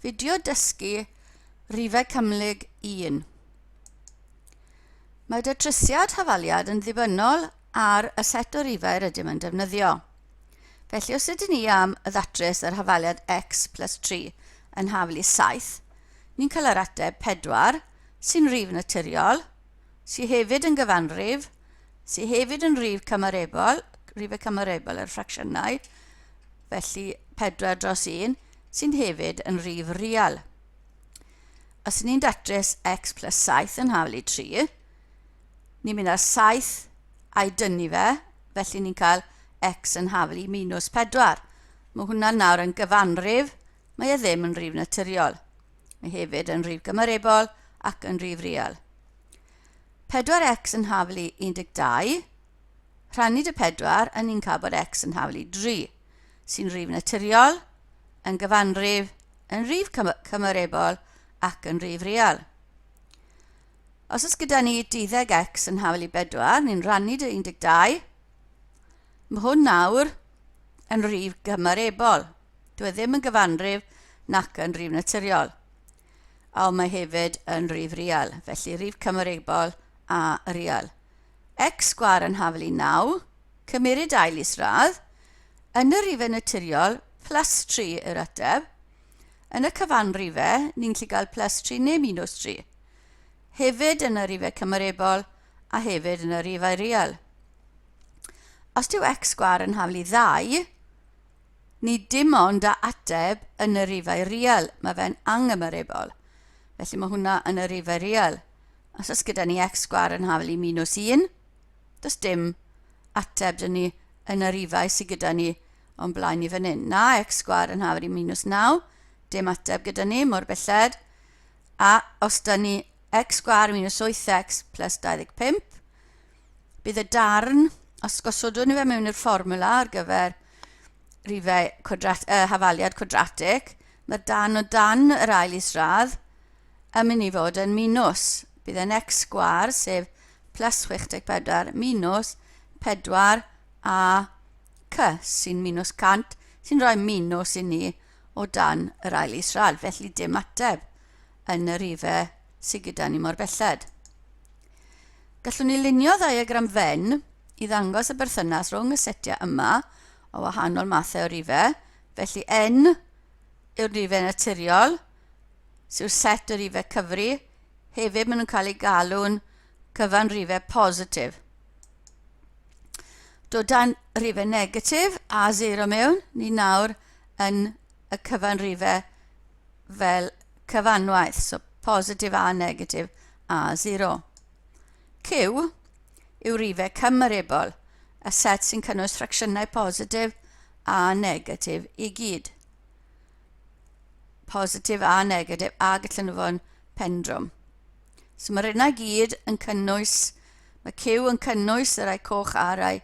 Fideo dysgu rhifau cymhlyg 1. Mae datrysiad hafaliad yn ddibynnol ar y set o rhifau rydym yn defnyddio. Felly os ydym ni am y ddatrys yr hafaliad x plus 3 yn haflu 7, ni'n cael yr ateb 4 sy'n rhif naturiol, sy'n hefyd yn gyfanrif, sy'n hefyd yn rhif cymarebol, rhifau cymarebol yr ffracsiynau, felly 4 dros 1, sy'n hefyd yn rhif real. Os ni'n datrys x plus 7 yn haflu 3, ni'n mynd â'r 7 a'i dynnu fe, felly ni'n cael x yn haflu minus 4. Mae hwnna nawr yn gyfanrif, mae e ddim yn rhif naturiol. Mae hefyd yn rhif gymarebol ac yn rhif real. 4x yn haflu 12, rhannu dy 4 a ni'n cael bod x yn haflu 3, sy'n rhif naturiol, yn gyfanrif, yn rhif cymarebol ac yn rhif real. Os oes gyda ni 12x yn haflu 4, ni'n rhannu dy 12, mae hwn nawr yn rhif gymarebol. Dwi ddim yn gyfanrif nac yn rhif naturiol. A mae hefyd yn rhif real, felly rhif cymarebol a real. X sgwar yn haflu 9, cymryd ail isradd, yn y rhifau naturiol plus 3 yr ateb. Yn y cyfanrifau, ni'n gallu cael plus 3 neu minus 3. Hefyd yn y rhifau cymarebol a hefyd yn y rhifau real. Os dyw x sgwar yn haflu 2, ni dim ond â ateb yn y rhifau real, mae fe'n anghymarebol. Felly mae hwnna yn y rhifau real. Os oes gyda ni x sgwar yn haflu minus 1, does dim ateb dyn ni yn y rhifau sydd gyda ni o'n blaen i fan hyn. Na, x sgwar yn haflu minus 9, dim ateb gyda ni, mor belled. A os da ni x sgwar minus 8x plus 25, bydd y darn, os gosodwn ni fe mewn i'r fformula ar gyfer rhifau hafaliad quadratic, mae'r darn o dan yr ail isradd yn mynd i fod yn minus. Bydd yn x sgwar, sef plus 64 minus 4 a c sy'n minus 100, sy'n rhoi minus i ni o dan yr ail isradd, felly dim ateb yn y rhifau sydd gyda ni mor belled. Gallwn ni lunio ddiagram Venn i ddangos y berthynas rhwng y setiau yma o wahanol mathau o rhifau, felly n yw'r rhifau naturiol, syw'r set o rhifau cyfri, hefyd maen nhw'n cael eu galw'n cyfanrifau positif. Dod dan rhifau negatif a 0 mewn, ni nawr yn y cyfanrifau fel cyfanwaith, so positif a negatif a 0. Q yw rhifau cymarebol, y set sy'n cynnwys ffracsiynau positif a negatif i gyd. Positif a negatif a gallen nhw fo'n pendrwm. So mae'r yna gyd yn cynnwys, mae Q yn cynnwys y rai coch a rai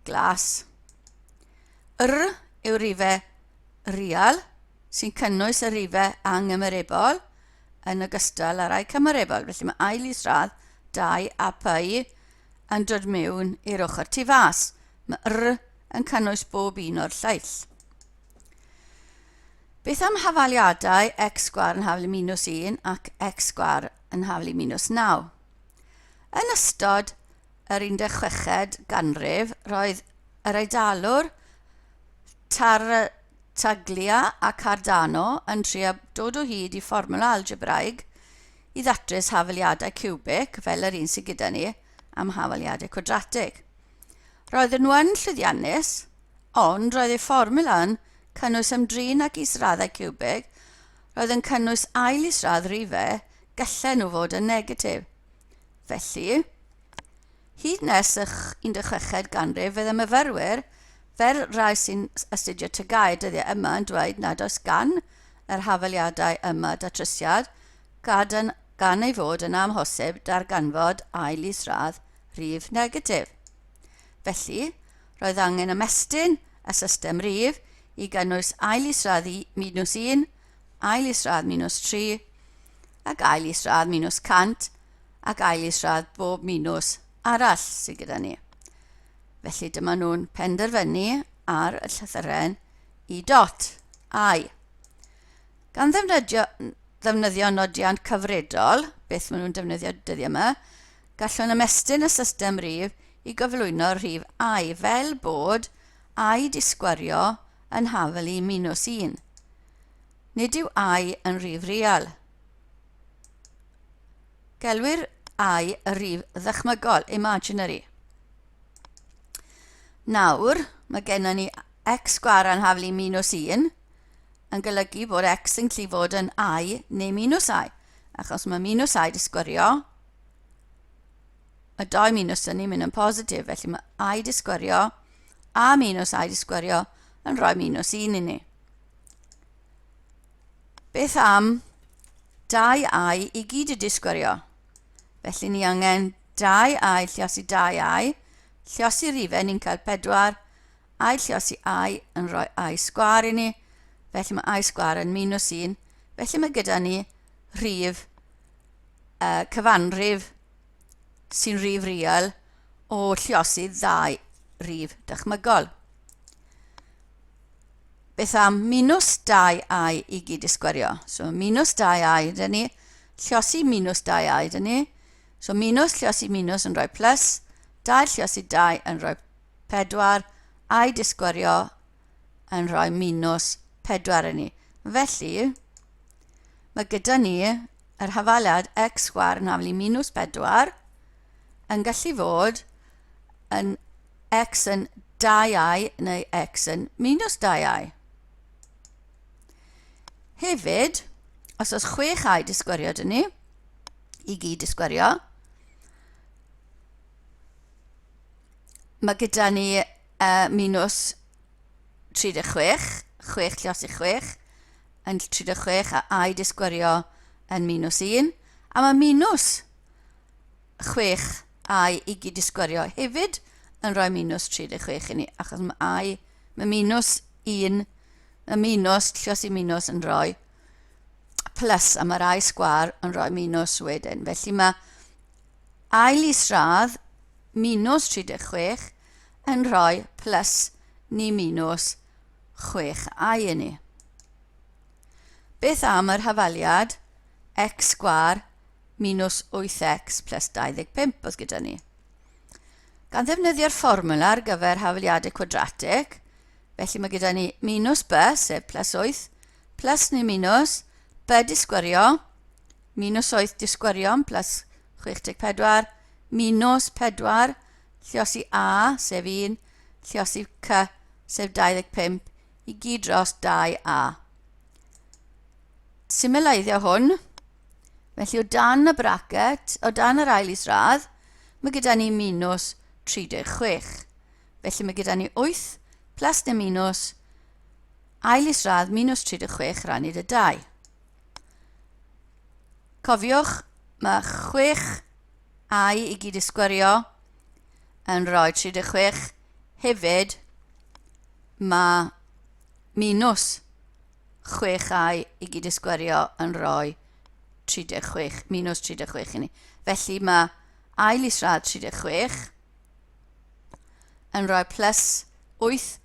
glas. R yw rhifau real, sy'n cynnwys y rhifau anghymarebol yn ogystal â rai cymarebol. Felly mae ail isradd 2 a pi yn dod mewn i'r ochr tu fas. Mae r yn cynnwys bob un o'r lleill. Beth am hafaliadau x sgwar yn haflu minus 1 ac x sgwar yn haflu minus 9? Yn ystod yr 16ed ganrif, roedd yr Eidalwr Tartaglia a Cardano yn trio dod o hyd i fformwla algebraig i ddatrys hafaliadau cubic fel yr un sydd gyda ni am hafaliadau quadratic. Roedden nhw yn llwyddiannus, ond roedd eu fformwla yn cynnwys ymdrin ac israddau cubic, roedd yn cynnwys ail isradd rhifau, gallen nhw fod yn negatif. Felly, hyd nes y 16ed ganrif, fydd y myfyrwyr, fel rai sy'n astudio tygau dyddiau yma yn dweud nad oes gan yr hafaliadau yma datrysiad, gan ei fod yn amhosib darganfod ail isradd rhif negatif. Felly, roedd angen ymestyn y system rhif i gynnwys ail isradd minus 1, ail isradd minus 3, ac ail isradd minus 100, ac ail isradd bob minus arall sydd gyda ni. Felly dyma nhw'n penderfynu ar y llythyren i dot, I. Gan ddefnyddio nodiant cyfredol, beth maen nhw'n defnyddio dyddiau yma, gallwn ymestyn y system rhif i gyflwyno rhif I fel bod I di sgwario yn hafel i -1. Nid yw I yn rhif real. Gelwir I y rhif ddychmygol, imaginary. Nawr, mae gennym ni x sgwar yn hafel i -1 yn golygu bod x yn gallu fod yn I neu -I, achos mae -I di sgwario, y 2 minus yn mynd yn positif, felly mae I di sgwario a -I di sgwario yn rhoi -1 i ni. Beth am 2i i gyd wedi sgwario? Felly ni angen 2i lluosi 2i, lluosi rhifau ni'n cael 4, I lluosi I yn rhoi I sgwar i ni, felly mae I sgwar yn -1, felly mae gyda ni rhif cyfanrif sy'n rhif real o lluosi 2 rhif dychmygol. Beth am -2i i gyd sgwario? So -2i dyn ni, lluosi -2i dyn ni, so minus lluosi minus yn rhoi plus, 2 lluosi 2 yn rhoi 4, I di sgwario yn rhoi -4 i ni. Felly, mae gyda ni yr hafaliad x sgwar yn hafel i -4 yn gallu fod yn x yn 2i neu x yn -2i. Hefyd, os oes 6i di sgwario dyn ni, i gyd di sgwario, mae gyda ni minus 36, 6 lluosi 6, yn 36 a I di sgwario yn -1, a mae minus 6i i gyd di sgwario hefyd yn rhoi -36 i ni, achos mae minus 1, y minus lluosi minus yn rhoi plus, a mae'r I sgwar yn rhoi minus wedyn. Felly mae I isradd minus 36 yn rhoi plus ni minus 6i i ni. Beth am yr hafaliad x sgwar minus 8x plus 25 oedd gyda ni? Gan ddefnyddio'r fformwla ar gyfer hafaliadau cwadratig, felly mae gyda ni minus b, sef plus 8, plus neu minus, b di sgwario, minus 8 di sgwario, plus 64, minus 4, lluosi a, sef 1, lluosi c, sef 25, i gyd dros 2a. Symleiddio hwn, felly o dan y bracet, o dan yr ail isradd, mae gyda ni minus 36. Felly mae gyda ni 8 plus neu minus, ail isradd minus 36 rhannu dy 2. Cofiwch, mae 6i i gyd sgwario yn rhoi 36, hefyd mae minus 6i i gyd sgwario yn rhoi 36, minus 36 i ni. Felly mae ail isradd 36 yn rhoi plus 8,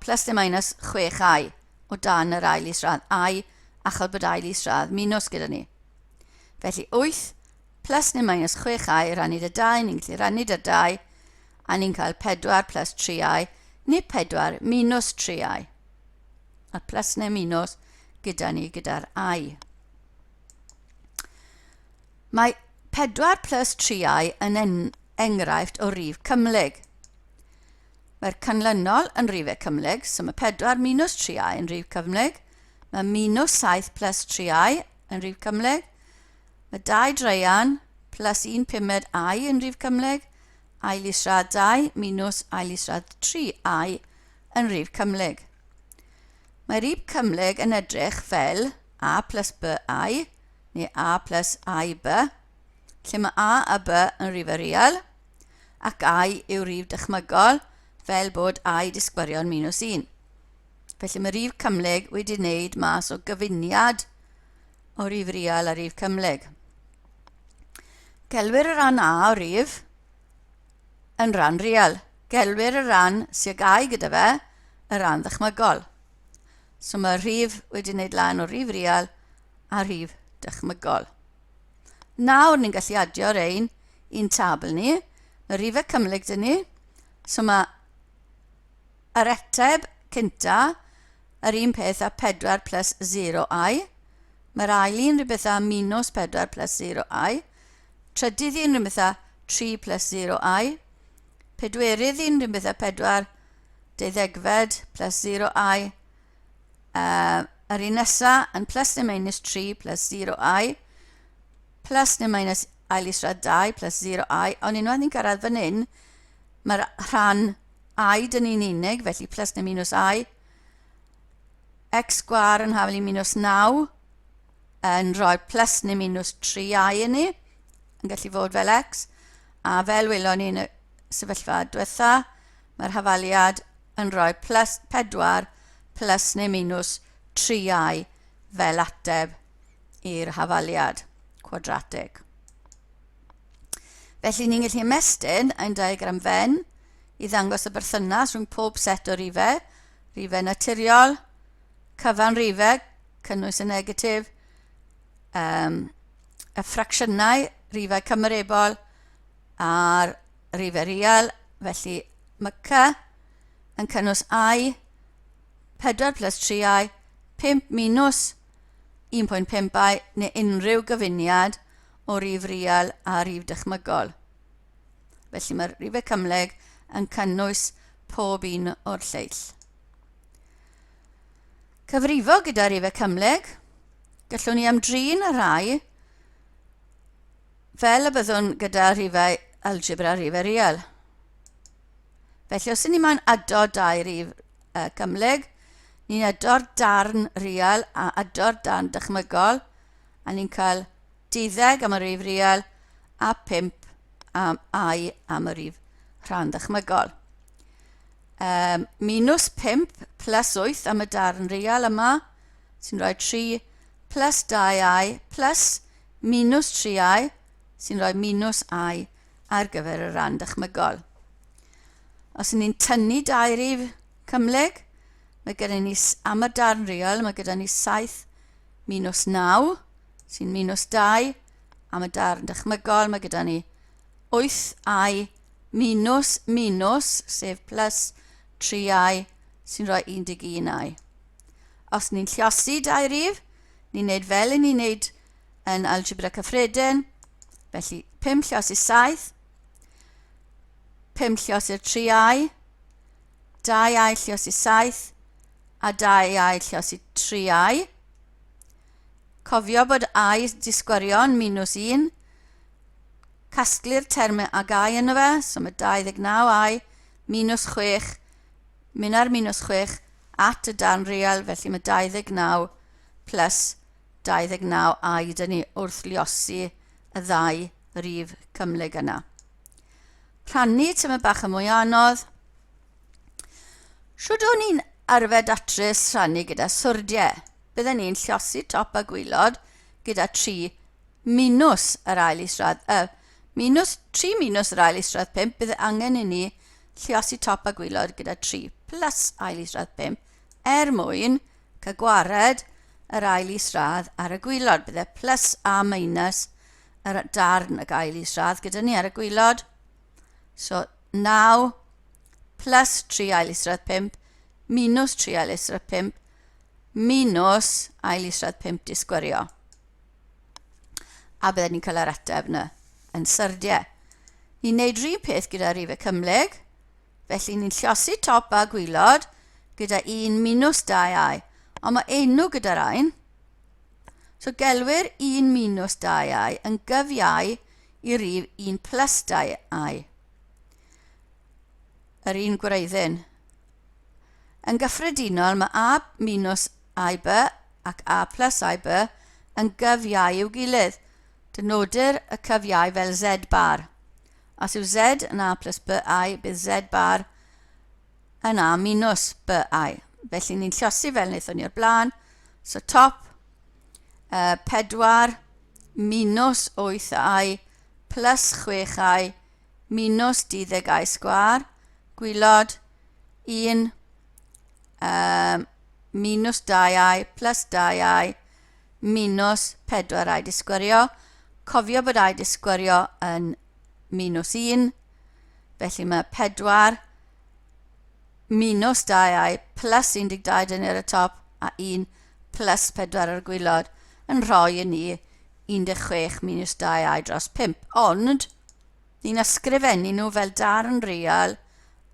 plus neu minus 6i o dan yr ail isradd I, achos bod ail isradd minus gyda ni. Felly 8 plus neu minus 6i rannu dy 2, ni'n gallu rannu dy 2, a ni'n cael 4 plus 3i, neu 4 minus 3i. A plus neu minus gyda ni gyda'r I. Mae 4 plus 3i yn enghraifft o rhif cymhlyg. Mae'r canlynol yn rhifau cymhlyg, so mae 4 minus 3i yn rhif cymhlyg, mae minus 7 plus 3i yn rhif cymhlyg, mae 2 dreian plus 1 pumed i yn rhif cymhlyg, ail isradd 2 minus ail isradd 3i yn rhif cymhlyg. Mae rhif cymhlyg yn edrych fel a plus bi, neu a plus ib, lle mae a b yn rhifau real, ac I yw rhif dychmygol, fel bod I di sgwario'n minus 1. Felly mae rhif cymhlyg wedi wneud mas o gyfuniad o rhif real a rhif cymhlyg. Gelwir y ran a o rhif yn ran real. Gelwir y ran sy'n gau gyda fe y ran ddychmygol. So mae rhif wedi wneud lan o rhif real a rhif dychmygol. Nawr ni'n gallu adio rein i'n tabl ni. Mae rhifau cymhlyg dyn ni. So mae yr ateb cynta yr un peth â 4 plus 0i. Mae'r ail un rhywbeth â minus 4 plus 0i. Trydydd un rhywbeth â 3 plus 0i. Pedwerydd un rhywbeth â 4 deuddegfed plus 0i. Yr un nesaf yn plus neu minus 3 plus 0i. Plus neu minus ail israd 2 plus 0i. Ond unwaith ni'n cyrraedd fan hyn, mae'r rhan i dyn ni'n unig, felly plus neu minus i. X sgwar yn hafel i minus 9 yn rhoi plus neu minus 3i yn ni, yn gallu fod fel x. A fel welon ni'n y sefyllfa diwetha, mae'r hafaliad yn rhoi plus 4 plus neu minus 3i fel ateb i'r hafaliad quadratig. Felly ni'n gallu ymestyn ein diagram fen i ddangos y berthynas rhwng pob set o rhifau, rhifau naturiol, cyfan rhifau, cynnwys y negatif, y ffracsiynau, rhifau cymerebol a'r rhifau real. Felly mae c yn cynnwys i, 4 plus 3i, 5 minus 1.5i neu unrhyw gyfuniad o rhif real a rhif dychmygol. Felly mae'r rhifau cymhlyg yn cynnwys pob un o'r lleill. Cyfrifo gyda rhifau cymhlyg, gallwn ni ymdrin y rhai fel y byddwn gyda rhifau algebra rhifau real. Felly os ni moyn ado dau rhif cymhlyg, ni'n ado'r darn real a ado'r darn dychmygol, a ni'n cael 12 am y rhif real a 5 am i am y rhif rhan dychmygol. Minus 5 plus 8 am y darn real yma, sy'n rhoi 3 plus 2i plus minus 3i, sy'n rhoi minus i ar gyfer y rhan dychmygol. Os ni'n tynnu dau rhif cymhlyg, mae gyda ni am y darn real, mae gyda ni 7 minus 9, sy'n minus 2, am y darn dychmygol, mae gyda ni 8i minus minus, sef plus 3i, sy'n rhoi 11i. Os ni'n lluosi dau rhif, ni'n neud fel ni'n neud yn algebra cyffredin, felly 5 lluosi 7, 5 lluosi'r 3i, 2i lluosi 7, a 2i lluosi 3i. Cofio bod i disgwarion minus 1, casglu'r termau ag i yno fe, so mae 29i minus 6, mynd ar minus 6 at y darn real, felly mae 29 plus 29i dyn ni wrth liosi y ddau rhif cymhlyg yna. Rhannu tyma bach y mwy anodd. Shwd o'n ni'n arfer datrys rhannu gyda swrdiau? Bydden ni'n lluosi top a gwylod gyda 3 minus yr ail isradd, minus 3 minus yr ail isradd 5, bydde angen i ni lluosi top a gwylod gyda 3 plus ail isradd 5, mwyn cael gwared yr ail isradd ar y gwylod. Bydde plus a minus yr darn y ail isradd gyda ni ar y gwylod. So 9 plus 3 ail isradd 5 minus 3 ail isradd 5 minus ail isradd 5 disgwario. A byddwn ni'n cael yr ateb yna yn syrdiau. Ni'n neud rhywun peth gyda rhifau cymhlyg, felly ni'n lluosi top a gwylod gyda 1 minus 2i, ond mae enw gyda'r ein. So gelwyr 1 minus 2i yn gyfiau i rhif 1 plus 2i. Yr un gwreiddyn. Yn gyffredinol mae a minus ib ac a plus ib yn gyfiau i'w gilydd. Denodir y cyfiau fel z bar. Os yw z yn a plus bi, bydd z bar yn a minus bi. Felly ni'n lluosi fel wnaethon ni o'r blaen. So top 4 minus 8i plus 6i minus 12i sgwar. Gwylod 1 minus 2i plus 2i minus 4i di sgwario. Cofio bod i di sgwario yn minus 1, felly mae 4 minus 2i plus 12 dyn ar y top a 1 plus 4 ar y gwylod yn rhoi i ni 16 minus 2i dros 5. Ond, ni'n ysgrifennu nhw fel darn real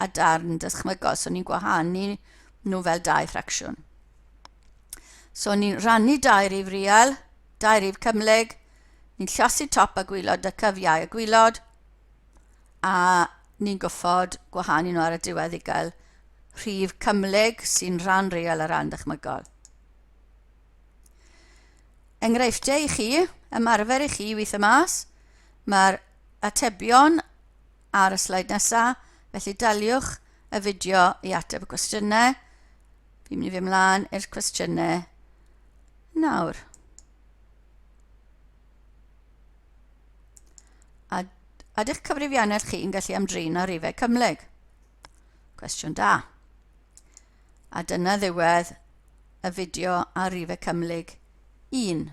a darn dychmygol, so ni'n gwahanu nhw fel 2 ffracsiwn. So ni'n rannu 2 rif real, 2 rif cymhlyg, ni'n llosi top a gwylod a cyfiau y gwylod, a ni'n goffod gwahanu nhw ar y diwedd i gael rhif cymhlyg sy'n ran real a ran dychmygol. Enghreifftiau i chi, ymarfer i chi weithio mas, mae'r atebion ar y sleid nesaf, felly daliwch y fideo i ateb y cwestiynau. Fi'n mynd i fi ymlaen i'r cwestiynau nawr. A ydych cyfrifiannau chi yn gallu ymdrin ar rifau cymhlyg? Cwestiwn da. A dyna ddiwedd y fideo ar rifau cymhlyg 1.